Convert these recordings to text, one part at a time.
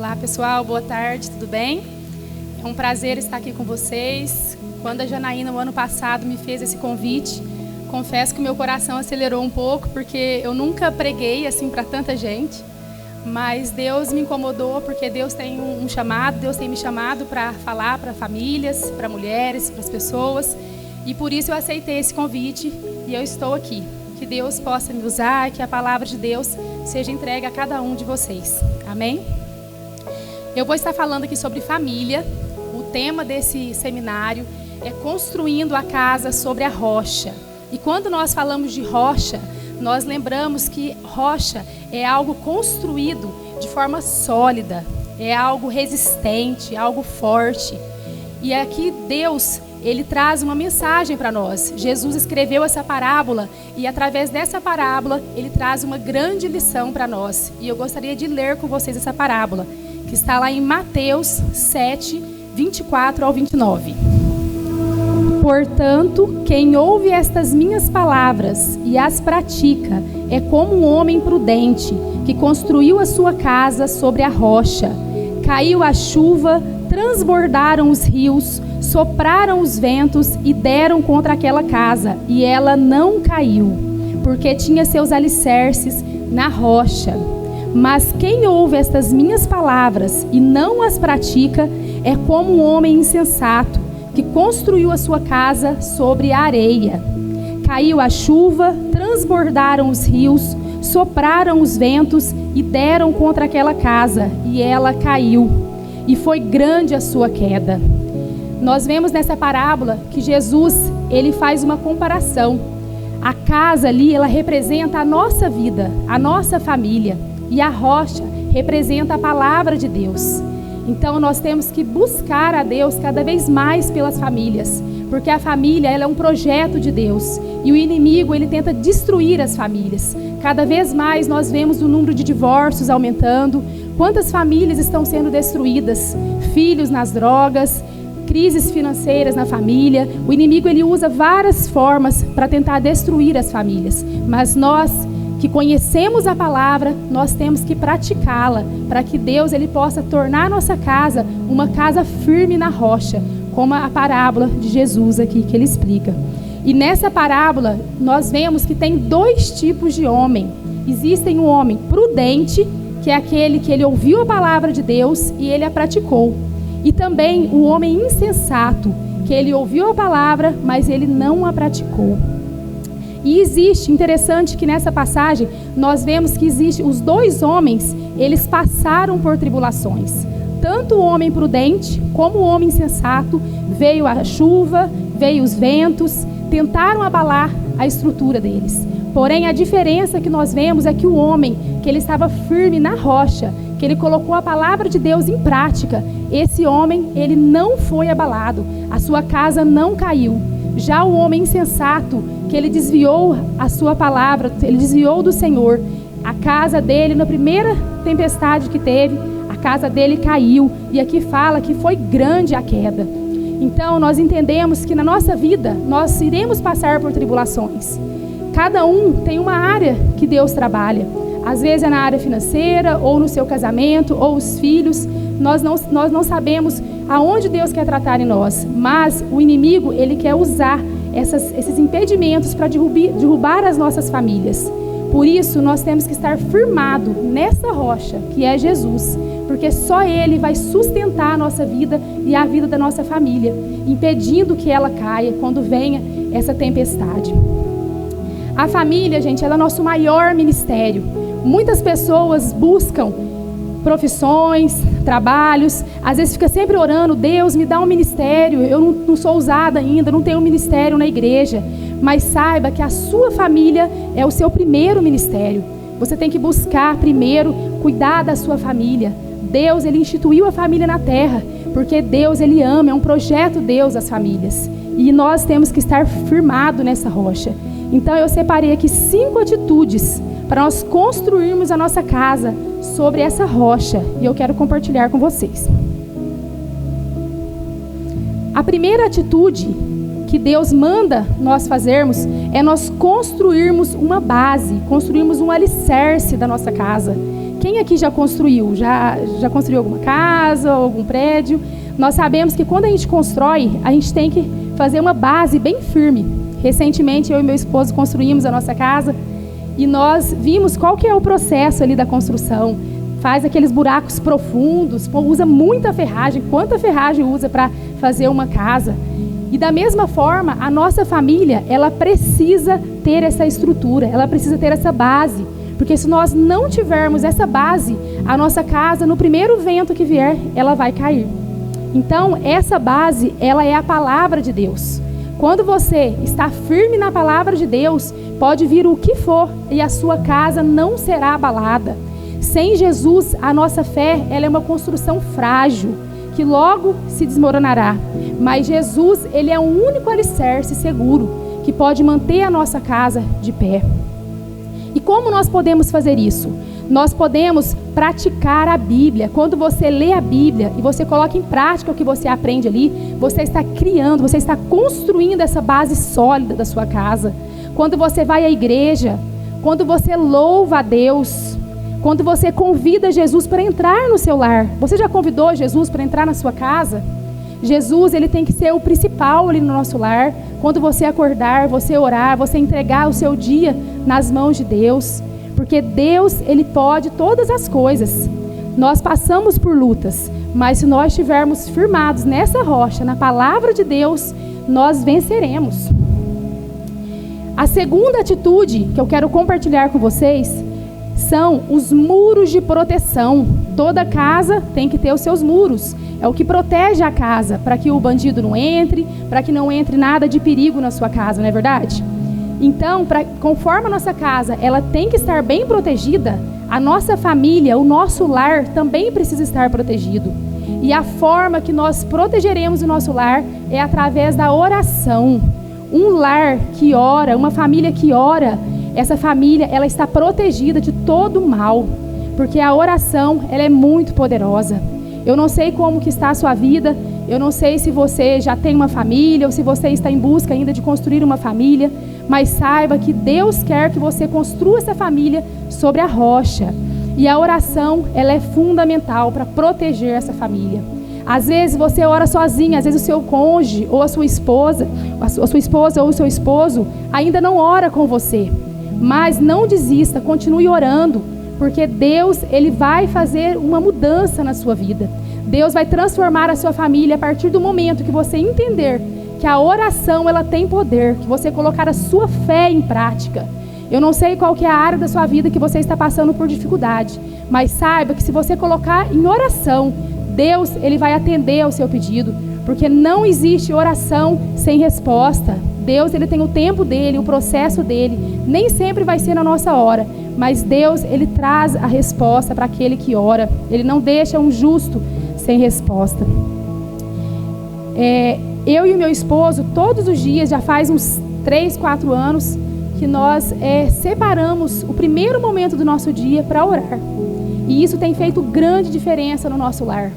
Olá pessoal, boa tarde, tudo bem? É um prazer estar aqui com vocês. Quando a Janaína, no ano passado, me fez esse convite, confesso que o meu coração acelerou um pouco, porque eu nunca preguei assim para tanta gente, mas Deus me incomodou, porque Deus tem um chamado, Deus tem me chamado para falar para famílias, para mulheres, para as pessoas, e por isso eu aceitei esse convite e eu estou aqui. Que Deus possa me usar, que a palavra de Deus seja entregue a cada um de vocês. Amém? Eu vou estar falando aqui sobre família. O tema desse seminário é construindo a casa sobre a rocha. E quando nós falamos de rocha, nós lembramos que rocha é algo construído de forma sólida, é algo resistente, algo forte. E aqui Deus, Ele traz uma mensagem para nós. Jesus escreveu essa parábola e através dessa parábola Ele traz uma grande lição para nós. E eu gostaria de ler com vocês essa parábola, que está lá em Mateus 7, 24 ao 29. Portanto, quem ouve estas minhas palavras e as pratica é como um homem prudente que construiu a sua casa sobre a rocha. Caiu a chuva, transbordaram os rios, sopraram os ventos e deram contra aquela casa, e ela não caiu, porque tinha seus alicerces na rocha. Mas quem ouve estas minhas palavras e não as pratica é como um homem insensato que construiu a sua casa sobre a areia. Caiu a chuva, transbordaram os rios, sopraram os ventos e deram contra aquela casa, e ela caiu, e foi grande a sua queda. Nós vemos nessa parábola que Jesus, ele faz uma comparação. A casa ali, ela representa a nossa vida, a nossa família. E a rocha representa a palavra de Deus. Então nós temos que buscar a Deus cada vez mais pelas famílias. Porque a família, ela é um projeto de Deus. E o inimigo, ele tenta destruir as famílias. Cada vez mais nós vemos o número de divórcios aumentando. Quantas famílias estão sendo destruídas? Filhos nas drogas, crises financeiras na família. O inimigo, ele usa várias formas para tentar destruir as famílias. Mas nós que conhecemos a palavra, nós temos que praticá-la, para que Deus, ele possa tornar nossa casa uma casa firme na rocha, como a parábola de Jesus aqui que ele explica. E nessa parábola nós vemos que tem dois tipos de homem. Existem um homem prudente, que é aquele que ele ouviu a palavra de Deus e ele a praticou. E também o homem insensato, que ele ouviu a palavra, mas ele não a praticou. E existe, interessante que nessa passagem, nós vemos que existe, os dois homens, eles passaram por tribulações. Tanto o homem prudente, como o homem insensato, veio a chuva, veio os ventos, tentaram abalar a estrutura deles. Porém, a diferença que nós vemos é que o homem, que ele estava firme na rocha, que ele colocou a palavra de Deus em prática, esse homem, ele não foi abalado, a sua casa não caiu. Já o homem insensato, que ele desviou a sua palavra, ele desviou do Senhor, a casa dele, na primeira tempestade que teve, a casa dele caiu, e aqui fala que foi grande a queda. Então nós entendemos que na nossa vida, nós iremos passar por tribulações. Cada um tem uma área que Deus trabalha. Às vezes é na área financeira, ou no seu casamento, ou os filhos. Nós não sabemos aonde Deus quer tratar em nós. Mas o inimigo, ele quer usar esses impedimentos para derrubar as nossas famílias. Por isso, nós temos que estar firmados nessa rocha, que é Jesus. Porque só Ele vai sustentar a nossa vida e a vida da nossa família, impedindo que ela caia quando venha essa tempestade. A família, gente, ela é o nosso maior ministério. Muitas pessoas buscam profissões, trabalhos, às vezes fica sempre orando, Deus me dá um ministério, eu não sou usada ainda, não tenho um ministério na igreja, mas saiba que a sua família é o seu primeiro ministério. Você tem que buscar primeiro cuidar da sua família. Deus, ele instituiu a família na terra, porque Deus, ele ama, é um projeto Deus as famílias, e nós temos que estar firmados nessa rocha. Então eu separei aqui 5 atitudes para nós construirmos a nossa casa sobre essa rocha, e eu quero compartilhar com vocês. A primeira atitude que Deus manda nós fazermos é nós construirmos uma base, construirmos um alicerce da nossa casa, quem aqui já construiu? Já construiu alguma casa, algum prédio? Nós sabemos que quando a gente constrói, a gente tem que fazer uma base bem firme. Recentemente, eu e meu esposo construímos a nossa casa e nós vimos qual que é o processo ali da construção. Faz aqueles buracos profundos, usa muita ferragem. Quanta ferragem usa para fazer uma casa? E da mesma forma, a nossa família, ela precisa ter essa estrutura, ela precisa ter essa base. Porque se nós não tivermos essa base, a nossa casa, no primeiro vento que vier, ela vai cair. Então, essa base, ela é a palavra de Deus. Quando você está firme na palavra de Deus, pode vir o que for e a sua casa não será abalada. Sem Jesus, a nossa fé, ela é uma construção frágil, que logo se desmoronará. Mas Jesus, ele é o único alicerce seguro que pode manter a nossa casa de pé. E como nós podemos fazer isso? Nós podemos praticar a Bíblia. Quando você lê a Bíblia e você coloca em prática o que você aprende ali, você está criando, você está construindo essa base sólida da sua casa. Quando você vai à igreja, quando você louva a Deus, quando você convida Jesus para entrar no seu lar. Você já convidou Jesus para entrar na sua casa? Jesus, ele tem que ser o principal ali no nosso lar. Quando você acordar, você orar, você entregar o seu dia nas mãos de Deus. Porque Deus, ele pode todas as coisas. Nós passamos por lutas, mas se nós estivermos firmados nessa rocha, na palavra de Deus, nós venceremos. A segunda atitude que eu quero compartilhar com vocês são os muros de proteção. Toda casa tem que ter os seus muros. É o que protege a casa, para que o bandido não entre, para que não entre nada de perigo na sua casa, não é verdade? Então, conforme a nossa casa ela tem que estar bem protegida, a nossa família, o nosso lar também precisa estar protegido. E a forma que nós protegeremos o nosso lar é através da oração. Um lar que ora, uma família que ora, essa família ela está protegida de todo o mal, porque a oração ela é muito poderosa. Eu não sei como que está a sua vida, eu não sei se você já tem uma família ou se você está em busca ainda de construir uma família, mas saiba que Deus quer que você construa essa família sobre a rocha. E a oração, ela é fundamental para proteger essa família. Às vezes você ora sozinha, às vezes o seu cônjuge ou a sua esposa ou o seu esposo ainda não ora com você. Mas não desista, continue orando, porque Deus, ele vai fazer uma mudança na sua vida. Deus vai transformar a sua família a partir do momento que você entender que a oração ela tem poder, que você colocar a sua fé em prática. Eu não sei qual que é a área da sua vida que você está passando por dificuldade, mas saiba que se você colocar em oração, Deus ele vai atender ao seu pedido, porque não existe oração sem resposta. Deus ele tem o tempo dele, o processo dele, nem sempre vai ser na nossa hora, mas Deus ele traz a resposta para aquele que ora. Ele não deixa um justo sem resposta. Eu e o meu esposo, todos os dias, já faz uns 3, 4 anos, que nós separamos o primeiro momento do nosso dia para orar. E isso tem feito grande diferença no nosso lar.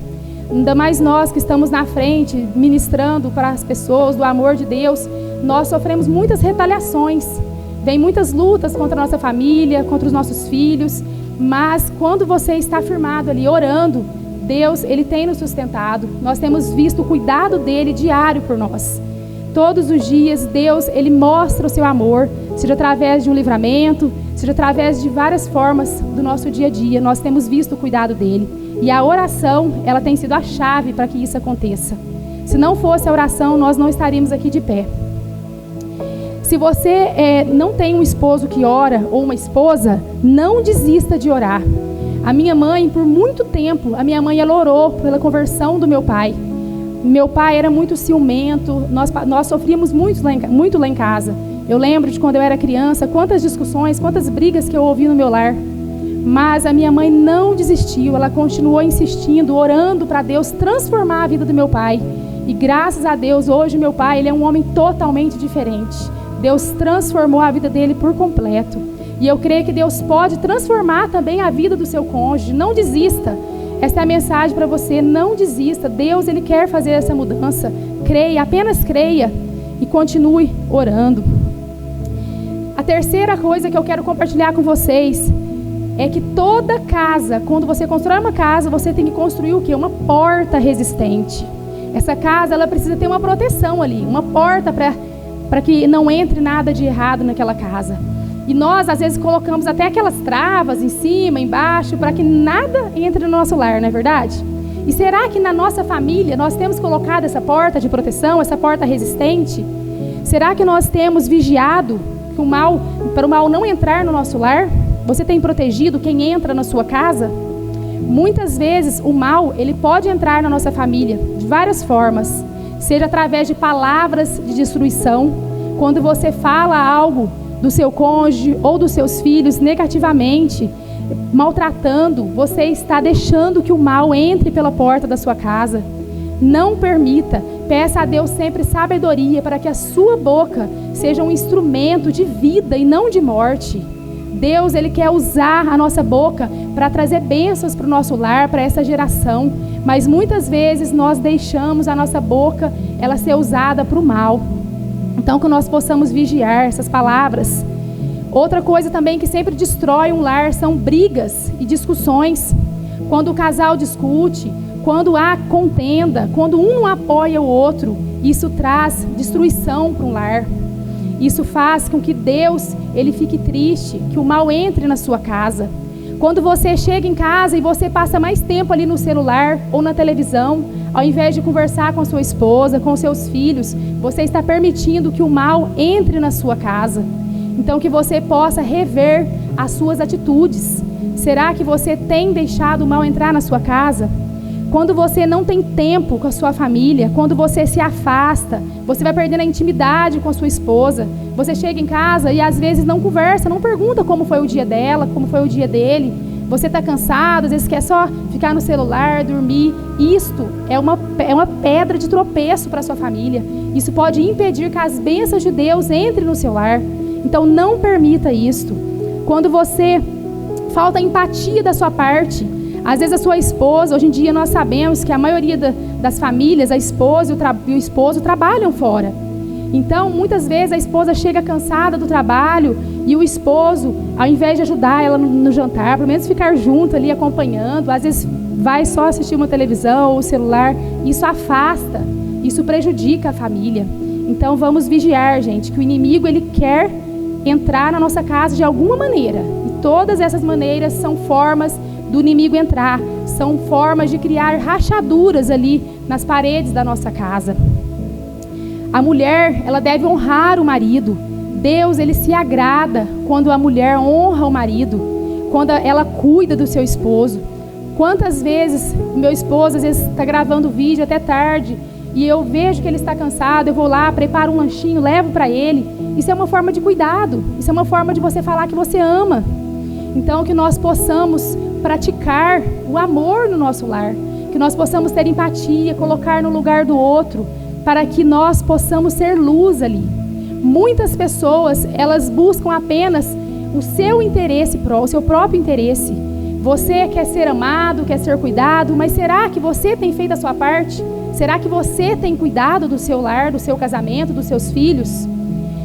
Ainda mais nós que estamos na frente, ministrando para as pessoas do amor de Deus, nós sofremos muitas retaliações. Vem muitas lutas contra a nossa família, contra os nossos filhos. Mas quando você está firmado ali, orando, Deus, ele tem nos sustentado. Nós temos visto o cuidado dele diário por nós. Todos os dias, Deus, ele mostra o seu amor, seja através de um livramento, seja através de várias formas do nosso dia a dia. Nós temos visto o cuidado dele. E a oração, ela tem sido a chave para que isso aconteça. Se não fosse a oração, nós não estaríamos aqui de pé. Se você não tem um esposo que ora ou uma esposa, não desista de orar. A minha mãe, por muito tempo, ela orou pela conversão do meu pai. Meu pai era muito ciumento, nós sofríamos muito lá em casa. Eu lembro de quando eu era criança, quantas discussões, quantas brigas que eu ouvi no meu lar. Mas a minha mãe não desistiu, ela continuou insistindo, orando para Deus transformar a vida do meu pai. E graças a Deus, hoje meu pai ele é um homem totalmente diferente. Deus transformou a vida dele por completo. E eu creio que Deus pode transformar também a vida do seu cônjuge. Não desista. Essa é a mensagem para você. Não desista. Deus, ele quer fazer essa mudança. Creia, apenas creia. E continue orando. A terceira coisa que eu quero compartilhar com vocês é que toda casa, quando você constrói uma casa, você tem que construir o quê? Uma porta resistente. Essa casa, ela precisa ter uma proteção ali, uma porta para que não entre nada de errado naquela casa. E nós, às vezes, colocamos até aquelas travas em cima, embaixo, para que nada entre no nosso lar, não é verdade? E será que na nossa família nós temos colocado essa porta de proteção, essa porta resistente? Será que nós temos vigiado para o mal não entrar no nosso lar? Você tem protegido quem entra na sua casa? Muitas vezes o mal, ele pode entrar na nossa família de várias formas, seja através de palavras de destruição, quando você fala algo do seu cônjuge ou dos seus filhos negativamente, maltratando, você está deixando que o mal entre pela porta da sua casa. Não permita, peça a Deus sempre sabedoria para que a sua boca seja um instrumento de vida e não de morte. Deus, Ele quer usar a nossa boca para trazer bênçãos para o nosso lar, para essa geração, mas muitas vezes nós deixamos a nossa boca ela ser usada para o mal. Então que nós possamos vigiar essas palavras. Outra coisa também que sempre destrói um lar são brigas e discussões. Quando o casal discute, quando há contenda, quando um não apoia o outro, isso traz destruição para um lar. Isso faz com que Deus, Ele fique triste, que o mal entre na sua casa. Quando você chega em casa e você passa mais tempo ali no celular ou na televisão, ao invés de conversar com a sua esposa, com seus filhos, você está permitindo que o mal entre na sua casa. Então que você possa rever as suas atitudes. Será que você tem deixado o mal entrar na sua casa? Quando você não tem tempo com a sua família, quando você se afasta, você vai perdendo a intimidade com a sua esposa. Você chega em casa e às vezes não conversa, não pergunta como foi o dia dela, como foi o dia dele. Você está cansado, às vezes quer só ficar no celular, dormir. Isto é uma pedra de tropeço para a sua família. Isso pode impedir que as bênçãos de Deus entrem no seu lar. Então não permita isto. Quando você falta empatia da sua parte, às vezes a sua esposa, hoje em dia nós sabemos que a maioria das famílias, a esposa e o esposo trabalham fora. Então, muitas vezes a esposa chega cansada do trabalho e o esposo, ao invés de ajudar ela no jantar, pelo menos ficar junto ali acompanhando, às vezes vai só assistir uma televisão ou celular, isso afasta, isso prejudica a família. Então vamos vigiar, gente, que o inimigo ele quer entrar na nossa casa de alguma maneira. E todas essas maneiras são formas do inimigo entrar, são formas de criar rachaduras ali nas paredes da nossa casa. A mulher, ela deve honrar o marido. Deus, ele se agrada quando a mulher honra o marido, quando ela cuida do seu esposo. Quantas vezes o meu esposo às vezes está gravando vídeo até tarde e eu vejo que ele está cansado, eu vou lá, preparo um lanchinho, levo para ele. Isso é uma forma de cuidado, isso é uma forma de você falar que você ama. Então que nós possamos praticar o amor no nosso lar, que nós possamos ter empatia, colocar no lugar do outro, para que nós possamos ser luz ali. Muitas pessoas, elas buscam apenas o seu interesse, o seu próprio interesse. Você quer ser amado, quer ser cuidado, mas será que você tem feito a sua parte? Será que você tem cuidado do seu lar, do seu casamento, dos seus filhos?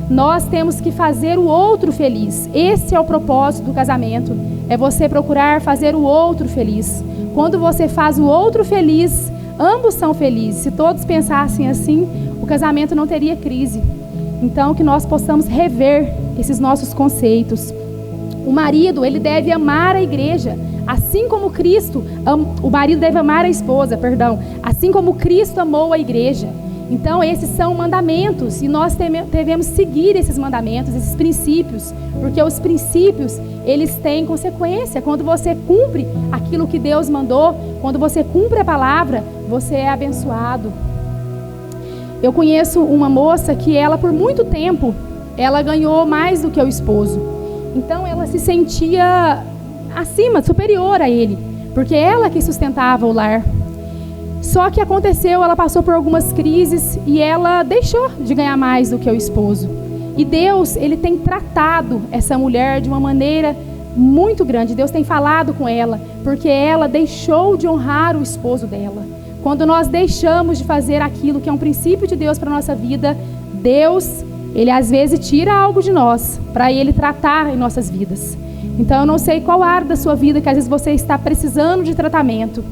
Nós temos que fazer o outro feliz. Esse é o propósito do casamento. É você procurar fazer o outro feliz. Quando você faz o outro feliz, ambos são felizes. Se todos pensassem assim, o casamento não teria crise. Então, que nós possamos rever esses nossos conceitos. O marido, ele deve amar a igreja, assim como Cristo, o marido deve amar a esposa, assim como Cristo amou a igreja. Então, esses são mandamentos e nós devemos seguir esses mandamentos, esses princípios, porque os princípios, eles têm consequência. Quando você cumpre aquilo que Deus mandou, quando você cumpre a palavra, você é abençoado. Eu conheço uma moça que ela, por muito tempo, ela ganhou mais do que o esposo. Então, ela se sentia acima, superior a ele, porque ela que sustentava o lar. Só que aconteceu, ela passou por algumas crises e ela deixou de ganhar mais do que o esposo. E Deus, ele tem tratado essa mulher de uma maneira muito grande. Deus tem falado com ela, porque ela deixou de honrar o esposo dela. Quando nós deixamos de fazer aquilo que é um princípio de Deus para a nossa vida, Deus, ele às vezes tira algo de nós, para ele tratar em nossas vidas. Então eu não sei qual área da sua vida que às vezes você está precisando de tratamento,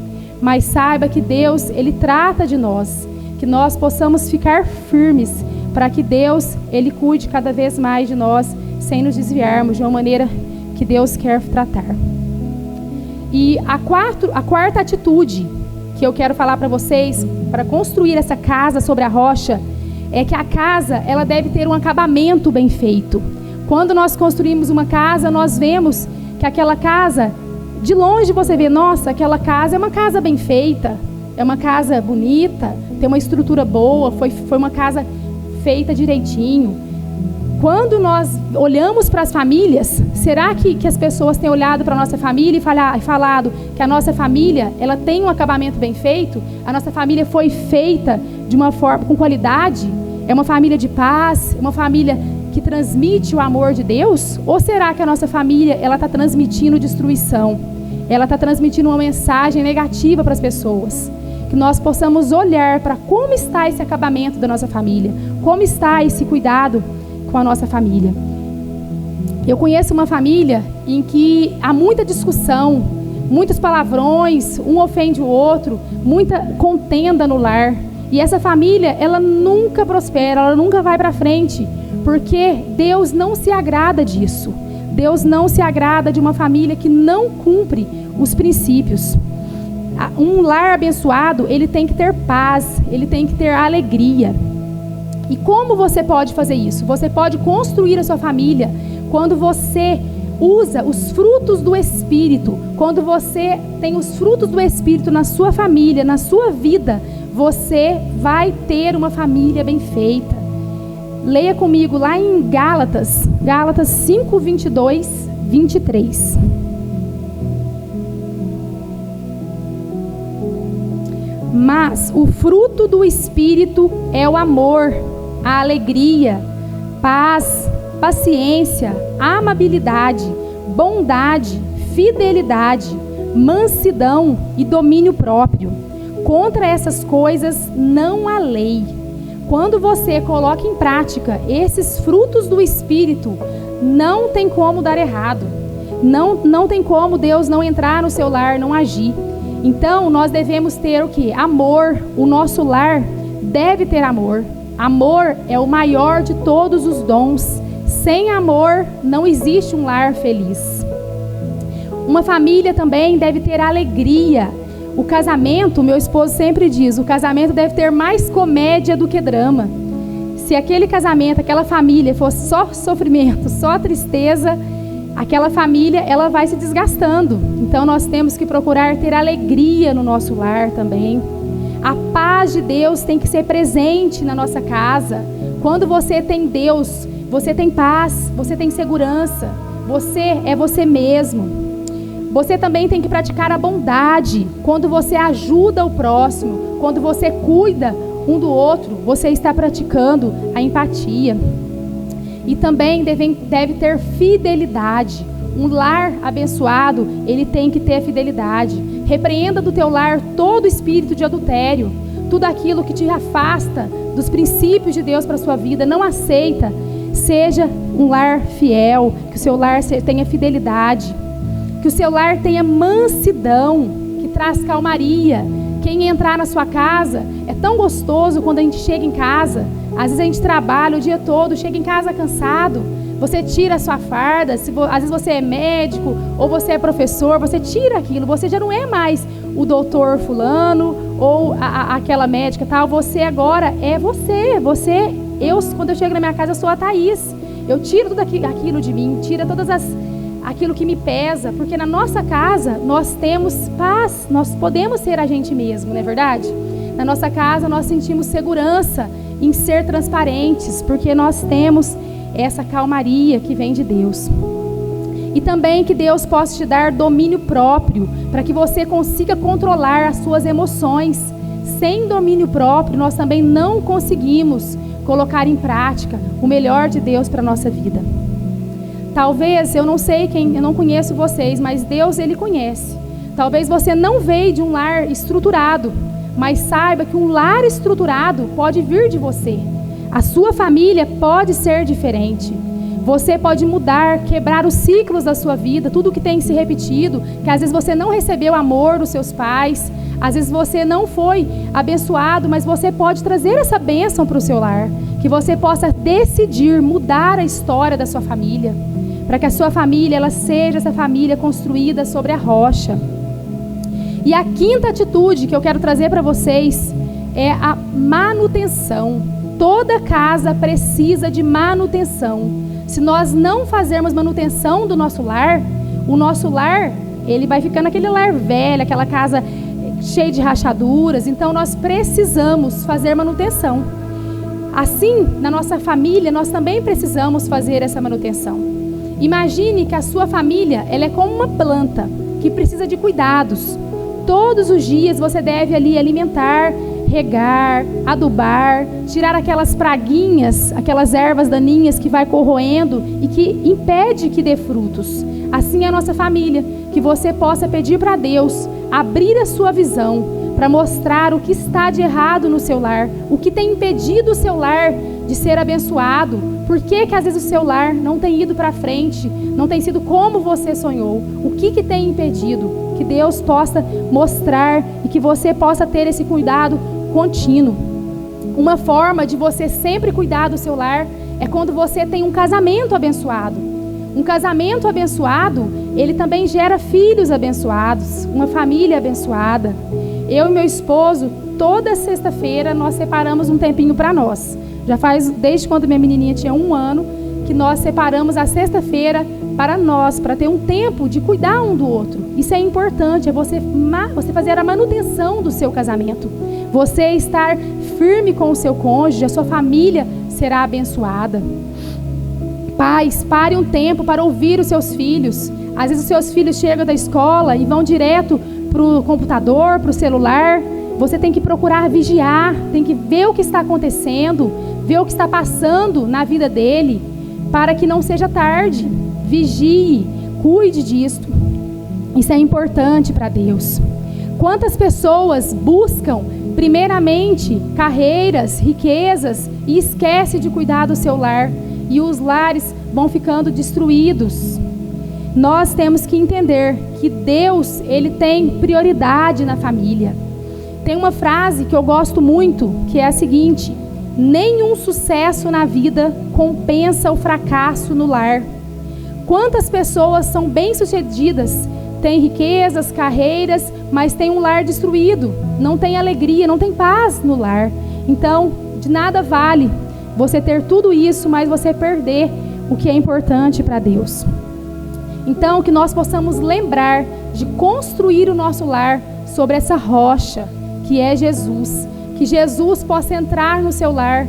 mas saiba que Deus, Ele trata de nós, que nós possamos ficar firmes para que Deus, Ele cuide cada vez mais de nós, sem nos desviarmos de uma maneira que Deus quer tratar. E a quarta atitude que eu quero falar para vocês, para construir essa casa sobre a rocha, é que a casa, ela deve ter um acabamento bem feito. Quando nós construímos uma casa, nós vemos que aquela casa, de longe você vê, nossa, aquela casa é uma casa bem feita, é uma casa bonita, tem uma estrutura boa, foi uma casa feita direitinho. Quando nós olhamos para as famílias, será que as pessoas têm olhado para a nossa família e falado que a nossa família, ela tem um acabamento bem feito? A nossa família foi feita de uma forma, com qualidade? É uma família de paz? É uma família que transmite o amor de Deus? Ou será que a nossa família, ela está transmitindo destruição? Ela está transmitindo uma mensagem negativa para as pessoas? Que nós possamos olhar para como está esse acabamento da nossa família, como está esse cuidado com a nossa família. Eu conheço uma família em que há muita discussão, muitos palavrões, um ofende o outro, muita contenda no lar. E essa família, ela nunca prospera, ela nunca vai para frente, porque Deus não se agrada disso. Deus não se agrada de uma família que não cumpre os princípios. Um lar abençoado, ele tem que ter paz, ele tem que ter alegria. E como você pode fazer isso? Você pode construir a sua família quando você usa os frutos do Espírito. Quando você tem os frutos do Espírito na sua família, na sua vida, você vai ter uma família bem feita. Leia comigo lá em Gálatas 5, 22, 23. Mas o fruto do Espírito é o amor, a alegria, paz, paciência, amabilidade, bondade, fidelidade, mansidão e domínio próprio. Contra essas coisas não há lei. Quando você coloca em prática esses frutos do Espírito, não tem como dar errado. Não tem como Deus não entrar no seu lar, não agir. Então, nós devemos ter o quê? Amor. O nosso lar deve ter amor. Amor é o maior de todos os dons. Sem amor, não existe um lar feliz. Uma família também deve ter alegria. O casamento, meu esposo sempre diz, o casamento deve ter mais comédia do que drama. Se aquele casamento, aquela família fosse só sofrimento, só tristeza, aquela família, ela vai se desgastando. Então nós temos que procurar ter alegria no nosso lar também. A paz de Deus tem que ser presente na nossa casa. Quando você tem Deus, você tem paz, você tem segurança, você é você mesmo. Você também tem que praticar a bondade. Quando você ajuda o próximo, quando você cuida um do outro, você está praticando a empatia. E também deve ter fidelidade. Um lar abençoado, ele tem que ter fidelidade. Repreenda do teu lar todo espírito de adultério, tudo aquilo que te afasta dos princípios de Deus para a sua vida. Não aceita. Seja um lar fiel, que o seu lar tenha fidelidade, que o seu lar tenha mansidão, que traz calmaria. Quem entrar na sua casa, é tão gostoso quando a gente chega em casa. Às vezes a gente trabalha o dia todo, chega em casa cansado, você tira a sua farda, às vezes você é médico ou você é professor, você tira aquilo, você já não é mais o doutor fulano ou aquela médica tal, você agora é você. Quando eu chego na minha casa, eu sou a Thaís, eu tiro tudo aquilo de mim, tira aquilo que me pesa, porque na nossa casa nós temos paz, nós podemos ser a gente mesmo, não é verdade? Na nossa casa nós sentimos segurança em ser transparentes, porque nós temos essa calmaria que vem de Deus. E também que Deus possa te dar domínio próprio, para que você consiga controlar as suas emoções. Sem domínio próprio, nós também não conseguimos colocar em prática o melhor de Deus para a nossa vida. Talvez, eu não conheço vocês, mas Deus, Ele conhece. Talvez você não veio de um lar estruturado, mas saiba que um lar estruturado pode vir de você. A sua família pode ser diferente. Você pode mudar, quebrar os ciclos da sua vida, tudo que tem se repetido, que às vezes você não recebeu amor dos seus pais, às vezes você não foi abençoado, mas você pode trazer essa bênção para o seu lar, que você possa decidir mudar a história da sua família, para que a sua família ela seja essa família construída sobre a rocha. E a quinta atitude que eu quero trazer para vocês é a manutenção. Toda casa precisa de manutenção. Se nós não fazermos manutenção do nosso lar, o nosso lar, ele vai ficando aquele lar velho, aquela casa cheia de rachaduras. Então nós precisamos fazer manutenção. Assim, na nossa família, nós também precisamos fazer essa manutenção. Imagine que a sua família, ela é como uma planta que precisa de cuidados. Todos os dias você deve ali alimentar, regar, adubar, tirar aquelas praguinhas, aquelas ervas daninhas que vai corroendo e que impede que dê frutos. Assim é a nossa família, que você possa pedir para Deus abrir a sua visão para mostrar o que está de errado no seu lar, o que tem impedido o seu lar de ser abençoado, por que às vezes o seu lar não tem ido para frente, não tem sido como você sonhou, o que tem impedido, que Deus possa mostrar e que você possa ter esse cuidado contínuo. Uma forma de você sempre cuidar do seu lar é quando você tem um casamento abençoado. Um casamento abençoado, ele também gera filhos abençoados, uma família abençoada. Eu e meu esposo, toda sexta-feira, nós separamos um tempinho para nós. Já faz, desde quando minha menininha tinha 1 ano, que nós separamos a sexta-feira para nós, para ter um tempo de cuidar um do outro. Isso é importante, é você fazer a manutenção do seu casamento. Você estar firme com o seu cônjuge, a sua família será abençoada. Pais, pare um tempo para ouvir os seus filhos. Às vezes os seus filhos chegam da escola e vão direto para o computador, para o celular. Você tem que procurar vigiar, tem que ver o que está acontecendo, ver o que está passando na vida dele, para que não seja tarde. Vigie, cuide disso. Isso é importante para Deus. Quantas pessoas buscam primeiramente carreiras, riquezas e esquece de cuidar do seu lar, e os lares vão ficando destruídos. Nós temos que entender que Deus, ele tem prioridade na família. Tem uma frase que eu gosto muito, que é a seguinte: nenhum sucesso na vida compensa o fracasso no lar. Quantas pessoas são bem-sucedidas, têm riquezas, carreiras, mas têm um lar destruído, não tem alegria, não tem paz no lar. Então, de nada vale você ter tudo isso, mas você perder o que é importante para Deus. Então, que nós possamos lembrar de construir o nosso lar sobre essa rocha, que é Jesus. Que Jesus possa entrar no seu lar,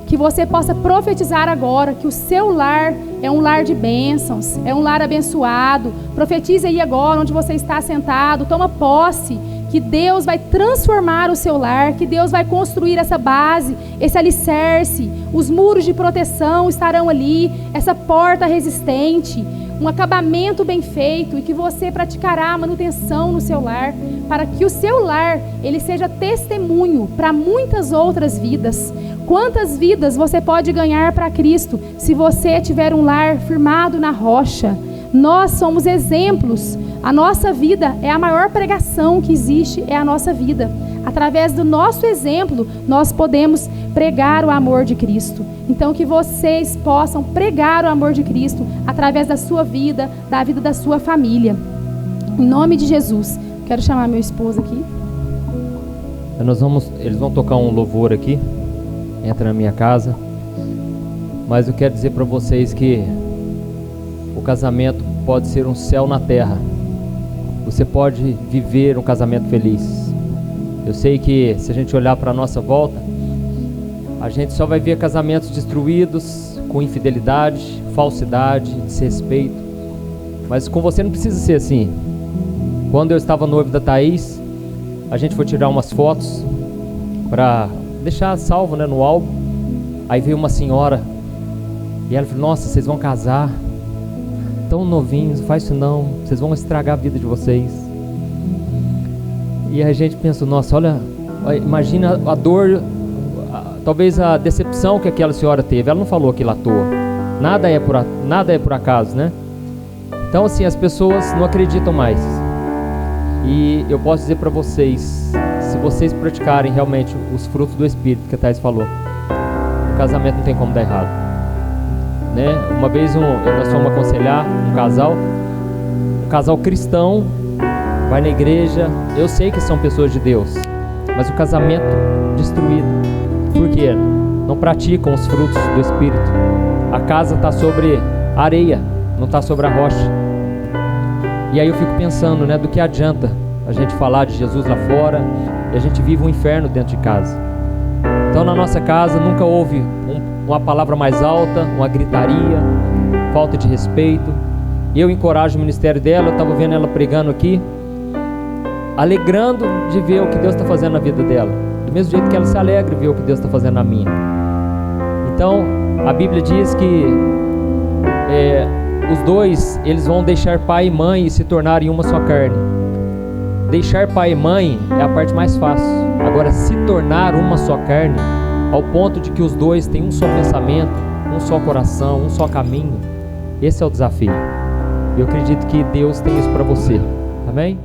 que você possa profetizar agora que o seu lar é um lar de bênçãos, é um lar abençoado. Profetize aí agora onde você está sentado, toma posse, que Deus vai transformar o seu lar, que Deus vai construir essa base, esse alicerce, os muros de proteção estarão ali, essa porta resistente, um acabamento bem feito, e que você praticará a manutenção no seu lar, para que o seu lar ele seja testemunho para muitas outras vidas. Quantas vidas você pode ganhar para Cristo se você tiver um lar firmado na rocha? Nós somos exemplos. A nossa vida é a maior pregação que existe, é a nossa vida. Através do nosso exemplo, nós podemos pregar o amor de Cristo. Então, que vocês possam pregar o amor de Cristo através da sua vida, da vida da sua família. Em nome de Jesus. Quero chamar meu esposo aqui. Eles vão tocar um louvor aqui. Entra na minha casa. Mas eu quero dizer para vocês que o casamento pode ser um céu na terra. Você pode viver um casamento feliz. Eu sei que se a gente olhar para a nossa volta, a gente só vai ver casamentos destruídos, com infidelidade, falsidade, desrespeito. Mas com você não precisa ser assim. Quando eu estava noivo da Thaís, a gente foi tirar umas fotos para deixar salvo, né, no álbum. Aí veio uma senhora e ela falou: nossa, vocês vão casar tão novinhos, não faz isso não, vocês vão estragar a vida de vocês. E a gente pensou: nossa, olha, imagina a dor, talvez a decepção que aquela senhora teve. Ela não falou aquilo à toa. Nada é por acaso, né? Então, assim, as pessoas não acreditam mais. E eu posso dizer para vocês, se vocês praticarem realmente os frutos do Espírito que a Thais falou, o casamento não tem como dar errado, né? Uma vez nós fomos aconselhar um casal cristão, vai na igreja, eu sei que são pessoas de Deus, mas o casamento destruído. Por quê? Não praticam os frutos do Espírito. A casa está sobre areia, não está sobre a rocha. E aí eu fico pensando, né, do que adianta a gente falar de Jesus lá fora e a gente vive um inferno dentro de casa. Então na nossa casa nunca houve uma palavra mais alta, uma gritaria, falta de respeito. E eu encorajo o ministério dela, eu estava vendo ela pregando aqui, alegrando de ver o que Deus está fazendo na vida dela, do mesmo jeito que ela se alegra de ver o que Deus está fazendo na minha. Então a Bíblia diz que os dois, eles vão deixar pai e mãe e se tornarem uma só carne. Deixar pai e mãe é a parte mais fácil. Agora, se tornar uma só carne, ao ponto de que os dois têm um só pensamento, um só coração, um só caminho, esse é o desafio. Eu acredito que Deus tem isso para você. Amém?